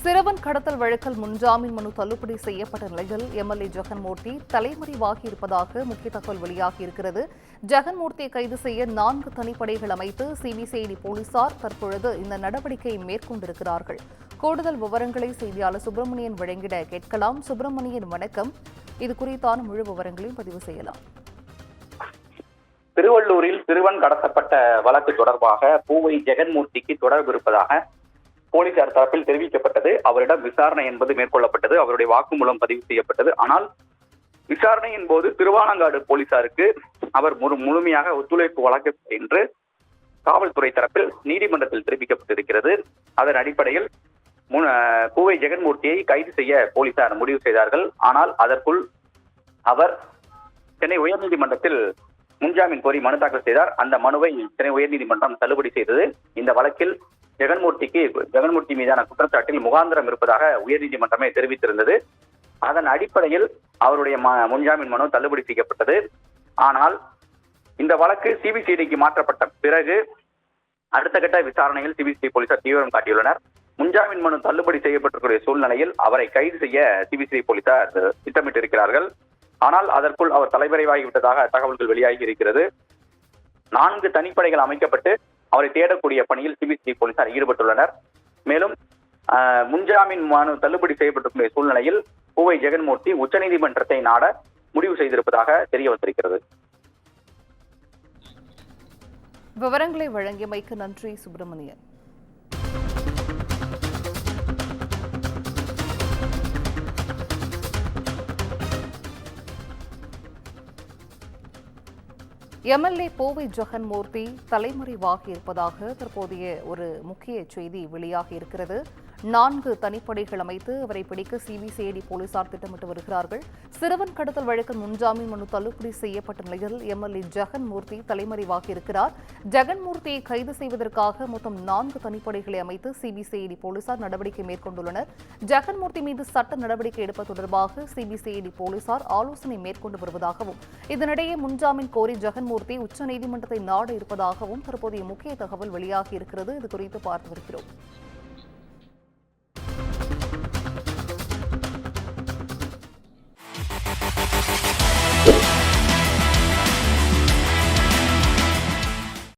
சிறுவன் கடத்தல் வழக்கில் முன்ஜாமீன் மனு தள்ளுபடி செய்யப்பட்ட நிலையில் எம்எல்ஏ ஜெகன்மூர்த்தி தலைமறைவாகியிருப்பதாக முக்கிய தகவல் வெளியாகியிருக்கிறது. ஜெகன்மூர்த்தியை கைது செய்ய 4 தனிப்படைகள் அமைத்து சிபிசிஐடி போலீசார் தற்பொழுது இந்த நடவடிக்கையை மேற்கொண்டிருக்கிறார்கள். கூடுதல் விவரங்களை செய்தியாளர் சுப்பிரமணியன் வழங்கிட கேட்கலாம். சுப்பிரமணியன், வணக்கம். இது குறித்தான முழு விவரங்களையும் பதிவு செய்யலாம். திருவள்ளூரில் சிறுவன் கடத்தப்பட்ட வழக்கு தொடர்பாக பூவை ஜெகன்மூர்த்திக்கு தொடர்பு இருப்பதாக போலீசார் தரப்பில் தெரிவிக்கப்பட்டது. அவரிடம் விசாரணை என்பது மேற்கொள்ளப்பட்டது. அவருடைய வாக்குமூலம் பதிவு செய்யப்பட்டது. ஆனால் விசாரணையின் போது திருவாலங்காடு போலீசாருக்கு அவர் முழுமையாக ஒத்துழைப்பு வழங்க என்று காவல்துறை தரப்பில் நீதிமன்றத்தில் தெரிவிக்கப்பட்டிருக்கிறது. அதன் அடிப்படையில் பூவை ஜெகன்மூர்த்தியை கைது செய்ய போலீசார் முடிவு செய்தார்கள். ஆனால் அதற்குள் அவர் சென்னை உயர்நீதிமன்றத்தில் முன்ஜாமீன் கோரி மனு தாக்கல் செய்தார். அந்த மனுவை சென்னை உயர்நீதிமன்றம் தள்ளுபடி செய்தது. இந்த வழக்கில் ஜெகன்மூர்த்தி மீதான குற்றச்சாட்டில் முகாந்திரம் இருப்பதாக உயர்நீதிமன்றமே தெரிவித்திருந்தது. அதன் அடிப்படையில் அவருடைய முன்ஜாமீன் மனு தள்ளுபடி செய்யப்பட்டது. ஆனால் இந்த வழக்கு சிபிசிஐடிக்கு மாற்றப்பட்ட பிறகு அடுத்த கட்ட விசாரணையில் சிபிசிஐடி போலீசார் தீவிரம் காட்டியுள்ளனர். முன்ஜாமீன் மனு தள்ளுபடி செய்யப்பட்டிருக்கிற சூழ்நிலையில் அவரை கைது செய்ய சிபிசிஐடி போலீசார் திட்டமிட்டிருக்கிறார்கள். ஆனால் அதற்குள் அவர் தலைமறைவாகிவிட்டதாக தகவல்கள் வெளியாகி இருக்கிறது. 4 தனிப்படைகள் அமைக்கப்பட்டு அவரை தேடக்கூடிய பணியில் சிபிசிஐடி போலீசார் ஈடுபட்டுள்ளனர். மேலும் முன்ஜாமீன் மனு தள்ளுபடி செய்யப்பட்டிருக்கிற சூழ்நிலையில் பூவை ஜெகன்மூர்த்தி உச்சநீதிமன்றத்தை நாட முடிவு செய்திருப்பதாக தெரிய வந்திருக்கிறது. விவரங்களை வழங்கியமைக்கு நன்றி சுப்பிரமணியன். எம்எல்ஏ பூவை ஜெகன்மூர்த்தி தலைமறைவாகியிருப்பதாக தற்போதைய ஒரு முக்கிய செய்தி வெளியாகி இருக்கிறது. 4 தனிப்படைகள் அமைத்து அவரை பிடிக்க சிபிசிஐடி போலீசார் திட்டமிட்டு வருகிறார்கள். சிறுவன் கடத்தல் வழக்கில் முன்ஜாமீன் மனு தள்ளுபடி செய்யப்பட்ட நிலையில் எம்எல்ஏ ஜெகன்மூர்த்தி தலைமறைவாகியிருக்கிறார். ஜெகன்மூர்த்தியை கைது செய்வதற்காக மொத்தம் 4 தனிப்படைகளை அமைத்து சிபிசிஐடி போலீசார் நடவடிக்கை மேற்கொண்டுள்ளனர். ஜெகன்மூர்த்தி மீது சட்ட நடவடிக்கை எடுப்பது தொடர்பாக சிபிசிஐடி போலீசார் ஆலோசனை மேற்கொண்டு வருவதாகவும், இதனிடையே முன்ஜாமீன் கோரி ஜெகன்மூர்த்தி உச்சநீதிமன்றத்தை நாட இருப்பதாகவும் தற்போதைய முக்கிய தகவல் வெளியாகி இருக்கிறது. இது குறித்து பார்த்து வருகிறோம்.